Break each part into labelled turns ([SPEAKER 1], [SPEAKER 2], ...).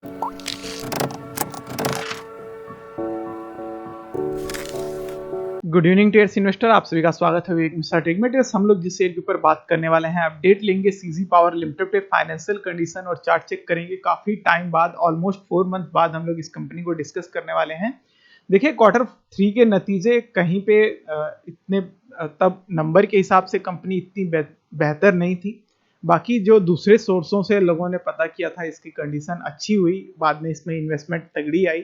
[SPEAKER 1] Good evening tears investor, आप सभी का स्वागत है एक मिस्टर टेक में। टेयर्स हम लोग जिस शेयर के ऊपर बात करने वाले हैं, अपडेट लेंगे सीजी पावर लिमिटेड पे फाइनेंशियल कंडीशन और चार्ट चेक करेंगे। काफी टाइम बाद, ऑलमोस्ट 4 मंथ बाद हम लोग इस कंपनी को डिस्कस करने वाले हैं। देखिए, Q3 के नतीजे कहीं पे इतने तब नंबर के हिसाब से कंपनी इतनी बेहतर नहीं थी। बाकी जो दूसरे सोर्सों से लोगों ने पता किया था, इसकी कंडीशन अच्छी हुई, बाद में इसमें इन्वेस्टमेंट तगड़ी आई,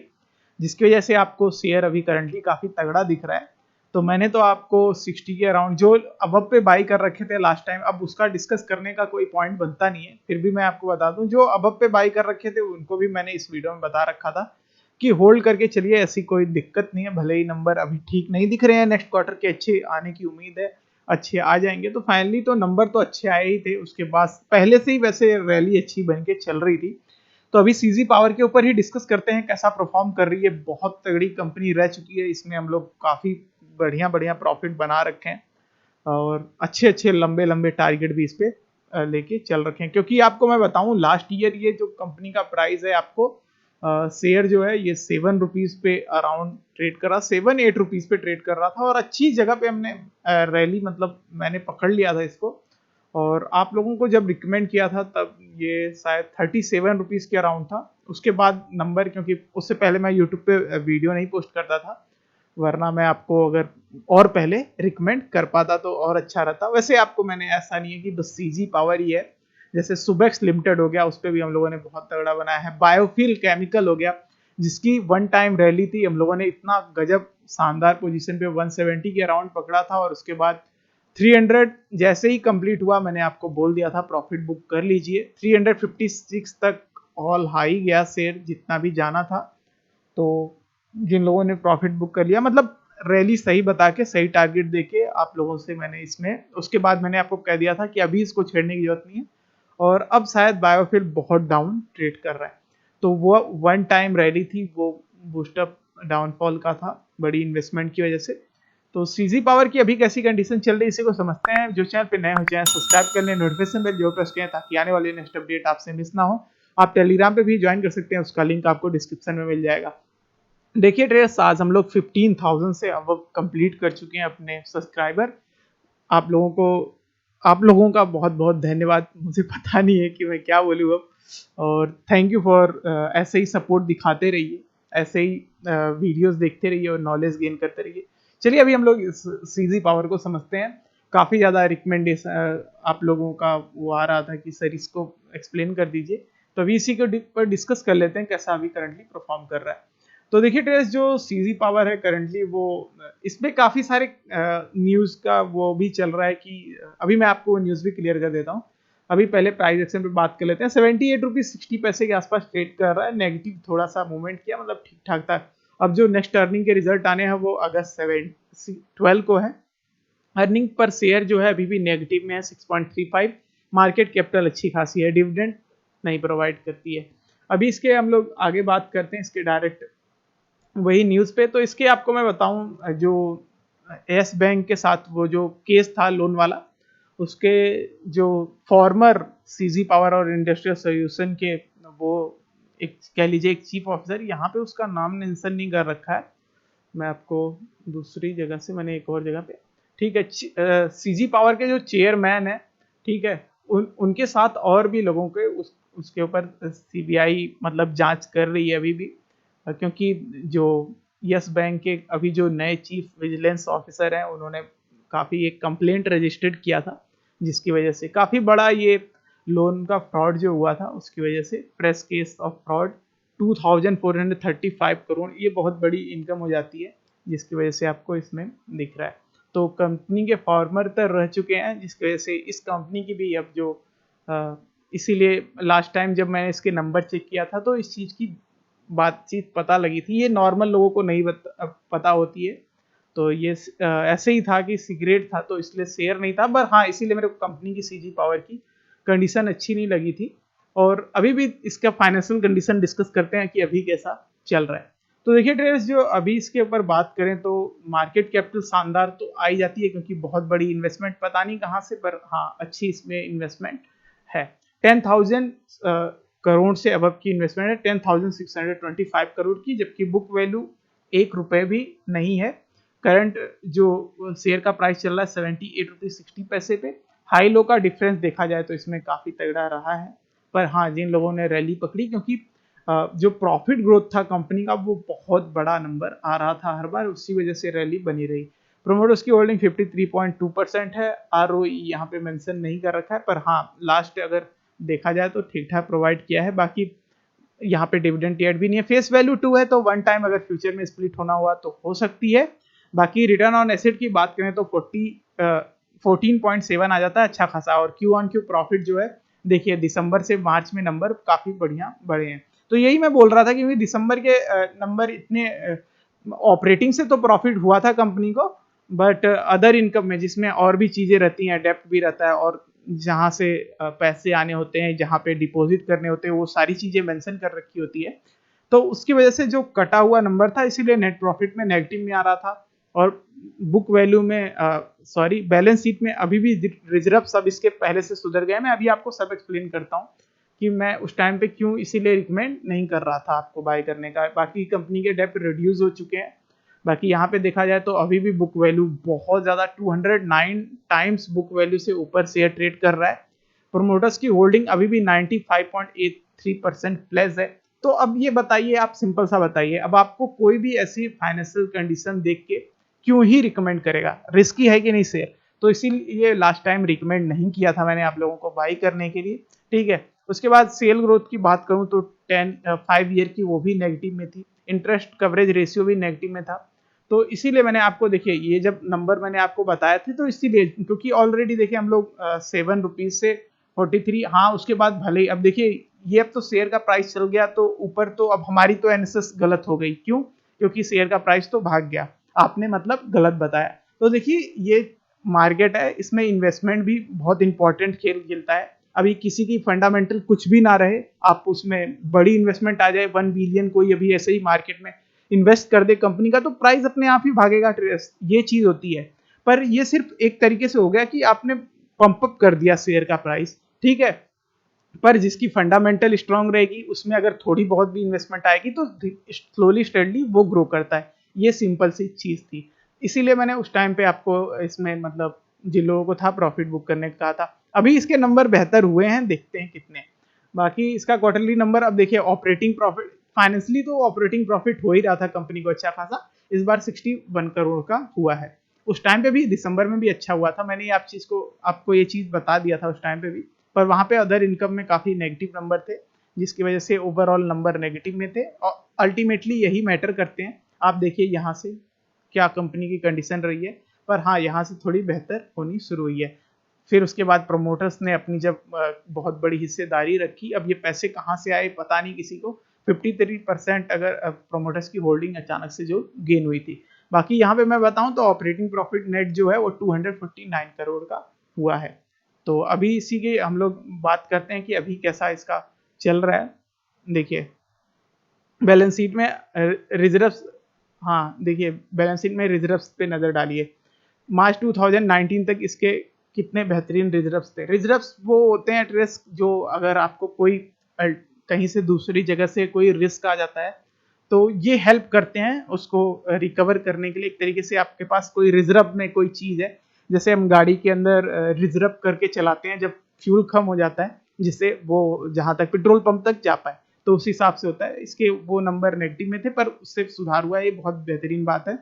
[SPEAKER 1] जिसकी वजह से आपको शेयर अभी करंटली काफी तगड़ा दिख रहा है। तो मैंने तो आपको 60 के अराउंड जो अबव पे बाई कर रखे थे लास्ट टाइम, अब उसका डिस्कस करने का कोई पॉइंट बनता नहीं है। फिर भी मैं आपको बता दूं, जो अबव पे बाई कर रखे थे उनको भी मैंने इस वीडियो में बता रखा था कि होल्ड करके चलिए, ऐसी कोई दिक्कत नहीं है। भले ही नंबर अभी ठीक नहीं दिख रहे हैं, नेक्स्ट क्वार्टर के अच्छे आने की उम्मीद है, अच्छे आ जाएंगे। तो फाइनली तो नंबर तो अच्छे आए ही थे। उसके बाद पहले से ही वैसे रैली अच्छी बन के चल रही थी। तो अभी सीजी पावर के ऊपर ही डिस्कस करते हैं, कैसा परफॉर्म कर रही है। बहुत तगड़ी कंपनी रह चुकी है, इसमें हम लोग काफी बढ़िया बढ़िया प्रॉफिट बना रखे हैं और अच्छे अच्छे लंबे लंबे टारगेट भी इस पे लेके चल रखे हैं। क्योंकि आपको मैं बताऊं, लास्ट ईयर ये जो कंपनी का प्राइस है, आपको शेयर जो है ये 7 रुपीज पे अराउंड ट्रेड कर रहा, 7-8 रुपीज पे ट्रेड कर रहा था। और अच्छी जगह पे हमने रैली, मतलब मैंने पकड़ लिया था इसको। और आप लोगों को जब रिकमेंड किया था तब ये शायद 37 रुपीज के अराउंड था। उसके बाद नंबर, क्योंकि उससे पहले मैं यूट्यूब पे वीडियो नहीं पोस्ट करता था, वरना मैं आपको अगर और पहले रिकमेंड कर पाता तो और अच्छा रहता। वैसे आपको मैंने, ऐसा नहीं है कि बस सीजी पावर ही है, जैसे सुबेक्स लिमिटेड हो गया, उस पर भी हम लोगों ने बहुत तगड़ा बनाया है। बायोफिल केमिकल हो गया, जिसकी वन टाइम रैली थी, हम लोगों ने इतना गजब शानदार पोजीशन पे 170 के अराउंड पकड़ा था। और उसके बाद 300 जैसे ही कंप्लीट हुआ, मैंने आपको बोल दिया था प्रॉफिट बुक कर लीजिए। 356 तक ऑल हाई गया शेयर, जितना भी जाना था। तो जिन लोगों ने प्रॉफिट बुक कर लिया, मतलब रैली सही बता के, सही टारगेट देके आप लोगों से मैंने इसमें, उसके बाद मैंने आपको कह दिया था कि अभी इसको छेड़ने की जरूरत नहीं है। और अब शायद बायोफिल बहुत डाउन ट्रेड कर रहा है। तो वो वन टाइम रैली थी, वो बूस्टअप डाउनफॉल का था, बड़ी इन्वेस्टमेंट की वजह से। तो सीजी पावर की अभी कैसी कंडीशन चल रही है, इसी को समझते हैं। जो चैनल पे नए हो, चैनल सब्सक्राइब कर लें, नोटिफिकेशन बेल जरूर प्रेस करें ताकि आने वाले नेक्स्ट अपडेट आपसे मिस ना हो। आप टेलीग्राम पे भी ज्वाइन कर सकते हैं, उसका लिंक आपको डिस्क्रिप्शन में मिल जाएगा। देखिए ट्रेडर्स, आज हम लोग 15,000 से अब कंप्लीट कर चुके हैं अपने सब्सक्राइबर। आप लोगों को, आप लोगों का बहुत बहुत धन्यवाद। मुझे पता नहीं है कि मैं क्या बोलूँ अब। और थैंक यू फॉर, ऐसे ही सपोर्ट दिखाते रहिए, ऐसे ही वीडियोस देखते रहिए और नॉलेज गेन करते रहिए। चलिए अभी हम लोग इस सीजी पावर को समझते हैं। काफ़ी ज़्यादा रिकमेंडेशन आप लोगों का वो आ रहा था कि सर इसको एक्सप्लेन कर दीजिए। तो अभी इसी के पर डिस्कस कर लेते हैं, कैसा अभी करंटली परफॉर्म कर रहा है। तो देखिए ट्रेडर्स, जो सीजी पावर है करंटली, वो इसमें काफ़ी सारे न्यूज़ का वो भी चल रहा है कि अभी मैं आपको न्यूज़ भी क्लियर कर देता हूँ। अभी पहले प्राइस एक्शन पे बात कर लेते हैं। 78 रुपीज़ 60 पैसे के आसपास ट्रेड कर रहा है, नेगेटिव थोड़ा सा मूवमेंट किया, मतलब ठीक ठाक था। अब जो नेक्स्ट अर्निंग के रिजल्ट आने हैं वो अगस्त 12 को है। अर्निंग पर शेयर जो है अभी भी नेगेटिव में है, 6.35। मार्केट कैपिटल अच्छी खासी है, डिविडेंड नहीं प्रोवाइड करती है। अभी इसके हम लोग आगे बात करते हैं, इसके डायरेक्ट वही न्यूज़ पे। तो इसके आपको मैं बताऊं, जो यस बैंक के साथ वो जो केस था लोन वाला, उसके जो फॉर्मर सीजी पावर और इंडस्ट्रियल सोल्यूशन के, वो एक कह लीजिए एक चीफ ऑफिसर, यहाँ पे उसका नाम मेंशन नहीं कर रखा है, मैं आपको दूसरी जगह से, मैंने एक और जगह पे, ठीक है, सीजी पावर के जो चेयरमैन है, ठीक है, उनके साथ और भी लोगों के उसके ऊपर सीबीआई मतलब जांच कर रही है अभी भी। क्योंकि जो यस बैंक के अभी जो नए चीफ विजिलेंस ऑफिसर हैं, उन्होंने काफ़ी एक कंप्लेंट रजिस्टर्ड किया था, जिसकी वजह से काफ़ी बड़ा ये लोन का फ्रॉड जो हुआ था, उसकी वजह से press case of fraud 2435 crore, ये बहुत बड़ी इनकम हो जाती है, जिसकी वजह से आपको इसमें दिख रहा है। तो कंपनी के फॉर्मर तर रह चुके हैं, जिसकी वजह से इस कंपनी की भी अब जो इसीलिए लास्ट टाइम जब मैंने इसके नंबर चेक किया था, तो इस चीज़ की बातचीत पता लगी थी। ये नॉर्मल लोगों को नहीं पता होती है। तो ये ऐसे ही था कि सिगरेट था, तो इसलिए शेयर नहीं था। पर हाँ, इसीलिए मेरे को कंपनी की सीजी पावर की कंडीशन अच्छी नहीं लगी थी। और अभी भी इसका फाइनेंशियल कंडीशन डिस्कस करते हैं कि अभी कैसा चल रहा है। तो देखिए ट्रेडर्स, जो अभी इसके ऊपर बात करें तो मार्केट कैपिटल शानदार तो आई जाती है, क्योंकि बहुत बड़ी इन्वेस्टमेंट पता नहीं कहाँ से, पर हाँ अच्छी इसमें इन्वेस्टमेंट है। 10,000 करोड़ से अबव की इन्वेस्टमेंट है, 10,625 करोड़ की, जबकि बुक वैल्यू 1 रुपये भी नहीं है। करंट जो शेयर का प्राइस चल रहा है 78 रुपये 60 पैसे पे। हाई लो का डिफरेंस देखा जाए तो इसमें काफ़ी तगड़ा रहा है, पर हाँ जिन लोगों ने रैली पकड़ी, क्योंकि जो प्रॉफिट ग्रोथ था कंपनी का वो बहुत बड़ा नंबर आ रहा था हर बार, उसी वजह से रैली बनी रही। प्रोमोटर्स की होल्डिंग 53.2% है। ROE यहाँ पे मेंशन नहीं कर रखा है, पर हाँ लास्ट अगर देखा जाए तो ठीक ठाक प्रोवाइड किया है। बाकी यहाँ पे डिविडेंड पेड भी नहीं है। फेस वैल्यू 2 है, तो वन टाइम अगर फ्यूचर में स्प्लिट होना हुआ तो हो सकती है। बाकी रिटर्न ऑन एसेट की बात करें तो 14.7 आ जाता है, अच्छा खासा। और क्यू ऑन क्यू प्रॉफिट जो है देखिए दिसंबर से मार्च में नंबर काफी बढ़िया बढ़े हैं। तो यही मैं बोल रहा था कि दिसंबर के नंबर इतने ऑपरेटिंग से तो प्रॉफिट हुआ था कंपनी को, बट अदर इनकम में जिसमें और भी चीजें रहती हैं, डेप्ट भी रहता है और जहाँ से पैसे आने होते हैं, जहाँ पे डिपॉजिट करने होते हैं, वो सारी चीजें मेंशन कर रखी होती है। तो उसकी वजह से जो कटा हुआ नंबर था, इसीलिए नेट प्रॉफिट में नेगेटिव में आ रहा था। और बुक वैल्यू में सॉरी बैलेंस शीट में अभी भी रिजर्व सब इसके पहले से सुधर गए। मैं अभी आपको सब एक्सप्लेन करता हूँ कि मैं उस टाइम पे क्यों इसीलिए रिकमेंड नहीं कर रहा था आपको बाय करने का। बाकी कंपनी के डेप्ट रिड्यूस हो चुके हैं। बाकी यहाँ पे देखा जाए तो अभी भी बुक वैल्यू बहुत ज़्यादा 209 टाइम्स बुक वैल्यू से ऊपर शेयर ट्रेड कर रहा है। प्रोमोटर्स की होल्डिंग अभी भी 95.83% प्लस है। तो अब ये बताइए, आप सिंपल सा बताइए, अब आपको कोई भी ऐसी फाइनेंशियल कंडीशन देख के क्यों ही रिकमेंड करेगा? रिस्की है कि नहीं शेयर? तो इसीलिए लास्ट टाइम रिकमेंड नहीं किया था मैंने आप लोगों को बाई करने के लिए, ठीक है। उसके बाद सेल ग्रोथ की बात करूं तो 5 ईयर की वो भी नेगेटिव में थी। इंटरेस्ट कवरेज रेशियो भी नेगेटिव में था। तो इसीलिए मैंने आपको देखिए ये जब नंबर मैंने आपको बताया थे तो इसीलिए, क्योंकि ऑलरेडी देखिए हम लोग 7 रुपीज से 43, हाँ उसके बाद भले ही अब देखिए ये अब तो शेयर का प्राइस चल गया तो ऊपर, तो अब हमारी तो एनालिसिस गलत हो गई। क्यों? क्योंकि शेयर का प्राइस तो भाग गया, आपने मतलब गलत बताया। तो देखिए ये मार्केट है, इसमें इन्वेस्टमेंट भी बहुत इंपॉर्टेंट खेल खेलता है। अभी किसी की फंडामेंटल कुछ भी ना रहे, आप उसमें बड़ी इन्वेस्टमेंट आ जाए 1 बिलियन कोई अभी ऐसे ही मार्केट में इन्वेस्ट कर दे कंपनी का, तो प्राइस अपने आप ही भागेगा। ये चीज होती है। पर ये सिर्फ एक तरीके से हो गया कि आपने पंप अप कर दिया शेयर का प्राइस, ठीक है। पर जिसकी फंडामेंटल स्ट्रांग रहेगी उसमें अगर थोड़ी बहुत भी इन्वेस्टमेंट आएगी तो स्लोली स्टेडली वो ग्रो करता है। ये सिंपल सी चीज थी। इसीलिए मैंने उस टाइम पे आपको इसमें मतलब जिन लोगों को था प्रॉफिट बुक करने का कहा था। अभी इसके नंबर बेहतर हुए हैं, देखते हैं कितने। बाकी इसका क्वार्टरली नंबर अब देखिए, ऑपरेटिंग प्रॉफिट फाइनेंशियली तो ऑपरेटिंग प्रॉफिट हो ही रहा था कंपनी को अच्छा खासा। इस बार 61 करोड़ का हुआ है। उस टाइम पे भी दिसंबर में भी अच्छा हुआ था। मैंने आप चीज को आपको ये चीज बता दिया था उस टाइम पे भी। पर वहां पे अदर इनकम में काफी नेगेटिव नंबर थे, जिसकी वजह से ओवरऑल नंबर नेगेटिव में थे। और अल्टीमेटली यही मैटर करते हैं। आप देखिए यहाँ से क्या कंपनी की कंडीशन रही है। पर हाँ यहाँ से थोड़ी बेहतर होनी शुरू हुई है। फिर उसके बाद प्रोमोटर्स ने अपनी जब बहुत बड़ी हिस्सेदारी रखी, अब ये पैसे कहाँ से आए पता नहीं किसी को। 53% अगर प्रोमोटर्स की होल्डिंग अचानक से जो गेन हुई थी। बाकी यहाँ पे मैं बताऊं तो ऑपरेटिंग प्रॉफिट नेट जो है वो 249 करोड़ का हुआ है। तो अभी इसी की हम लोग बात करते हैं कि अभी कैसा इसका चल रहा है। देखिए बैलेंस शीट में रिजर्व्स, हाँ देखिए बैलेंस शीट में रिजर्व्स पे नजर डालिए। मार्च 2019 तक इसके कितने बेहतरीन रिजर्व्स थे। रिजर्व्स वो होते हैं रिस्क, जो अगर आपको कोई कहीं से दूसरी जगह से कोई रिस्क आ जाता है तो ये हेल्प करते हैं उसको रिकवर करने के लिए। एक तरीके से आपके पास कोई रिजर्व में कोई चीज है, जैसे हम गाड़ी के अंदर रिजर्व करके चलाते हैं जब फ्यूल कम हो जाता है, जिससे वो जहां तक पेट्रोल पंप तक जा पाए, तो उस हिसाब से होता है। इसके वो नंबर नेगेटिव में थे पर उससे सुधार हुआ है, ये बहुत बेहतरीन बात है।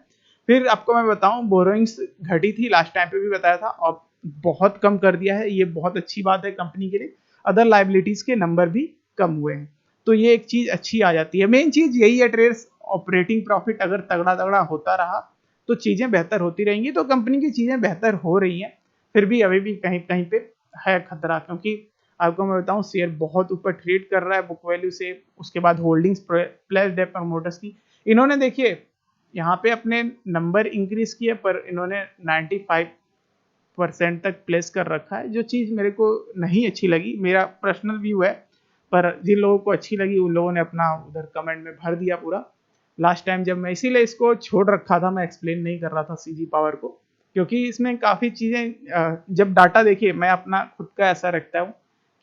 [SPEAKER 1] फिर आपको मैं बताऊं, बोरोइंग्स घटी थी, लास्ट टाइम पे भी बताया था, और बहुत कम कर दिया है, ये बहुत अच्छी बात है कंपनी के लिए। अदर लाइबिलिटीज के नंबर भी कम हुए हैं, तो ये एक चीज अच्छी आ जाती है। मेन चीज यही है ट्रेड्स, ऑपरेटिंग प्रॉफिट अगर तगड़ा तगड़ा होता रहा तो चीजें बेहतर होती रहेंगी। तो कंपनी की चीजें बेहतर हो रही हैं, फिर भी अभी भी कहीं कहीं पे है खतरा, क्योंकि आपको मैं बताऊं शेयर बहुत ऊपर ट्रेड कर रहा है बुक वैल्यू से। उसके बाद होल्डिंग्स प्लस डेट प्रमोटर्स की, इन्होंने देखिए यहाँ पे अपने नंबर इंक्रीज किए, पर इन्होंने 95% तक प्लेस कर रखा है, जो चीज़ मेरे को नहीं अच्छी लगी। मेरा पर्सनल व्यू है, पर जिन लोगों को अच्छी लगी उन लोगों ने अपना उधर कमेंट में भर दिया पूरा। लास्ट टाइम जब मैं इसीलिए इसको छोड़ रखा था, मैं एक्सप्लेन नहीं कर रहा था सीजी पावर को, क्योंकि इसमें काफ़ी चीज़ें जब डाटा देखिए, मैं अपना खुद का ऐसा रखता हूँ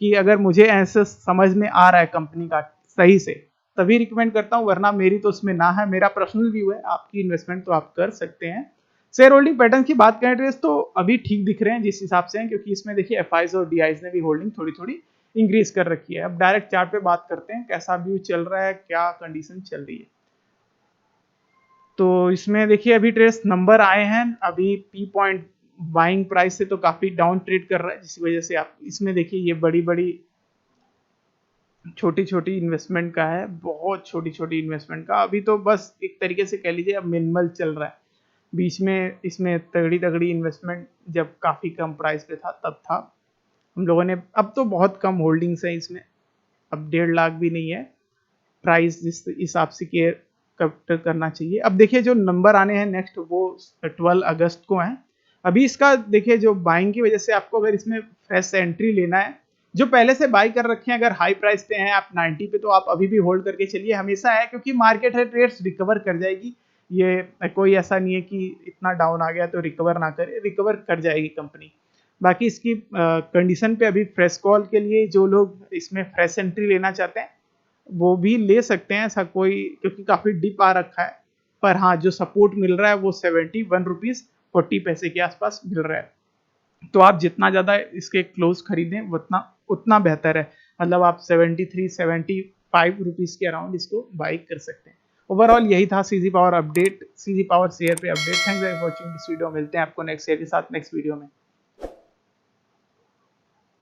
[SPEAKER 1] कि अगर मुझे ऐसे समझ में आ रहा है कंपनी का सही से तभी रिकमेंड करता हूँ, वरना मेरी तो उसमें ना है। मेरा पर्सनल व्यू है, आपकी इन्वेस्टमेंट तो आप कर सकते हैं। शेयर होल्डिंग पैटर्न की बात करें ट्रेस तो अभी ठीक दिख रहे हैं जिस हिसाब से हैं, क्योंकि इसमें देखिए एफआईज और डीआईज ने भी होल्डिंग थोड़ी थोड़ी इंक्रीज कर रखी है। अब डायरेक्ट चार्ट पे बात करते हैं, कैसा व्यू चल रहा है, क्या कंडीशन चल रही है। तो इसमें देखिए अभी ट्रेस नंबर आए हैं, अभी पी पॉइंट बाइंग प्राइस से तो काफी डाउन ट्रेड कर रहा है, जिसकी वजह से आप इसमें देखिए ये बड़ी बड़ी छोटी छोटी इन्वेस्टमेंट का है, बहुत छोटी छोटी इन्वेस्टमेंट का। अभी तो बस एक तरीके से कह लीजिए अब मिनिमल चल रहा है। बीच में इसमें तगड़ी तगड़ी इन्वेस्टमेंट जब काफ़ी कम प्राइस पे था तब था, हम लोगों ने। अब तो बहुत कम होल्डिंग्स है इसमें, अब 1.5 लाख भी नहीं है। प्राइस जिस हिसाब से केयर कैप्चर करना चाहिए। अब देखिए जो नंबर आने हैं नेक्स्ट वो 12 अगस्त को हैं। अभी इसका देखिए जो बाइंग की वजह से आपको अगर इसमें फ्रेश एंट्री लेना है, जो पहले से बाई कर रखे हैं, अगर हाई प्राइस पे हैं आप 90 पे, तो आप अभी भी होल्ड करके चलिए, हमेशा है, क्योंकि मार्केट है, ट्रेड्स रिकवर कर जाएगी। ये कोई ऐसा नहीं है कि इतना डाउन आ गया तो रिकवर ना करे, रिकवर कर जाएगी कंपनी। बाकी इसकी कंडीशन पे अभी फ्रेश कॉल के लिए जो लोग इसमें फ्रेश एंट्री लेना चाहते हैं वो भी ले सकते हैं, ऐसा कोई, क्योंकि काफ़ी डिप आ रखा है। पर हाँ, जो सपोर्ट मिल रहा है वो 71 रुपीज़ 40 पैसे के आसपास मिल रहा है। तो आप जितना ज़्यादा इसके क्लोज खरीदें उतना उतना बेहतर है। मतलब आप 73-75 रुपीज़ के अराउंड इसको बाई कर सकते हैं। ओवरऑल यही था CG power update, CG power share पे update. Thanks for watching this video. मिलते हैं आपको नेक्स्ट शेयर के साथ नेक्स्ट वीडियो में।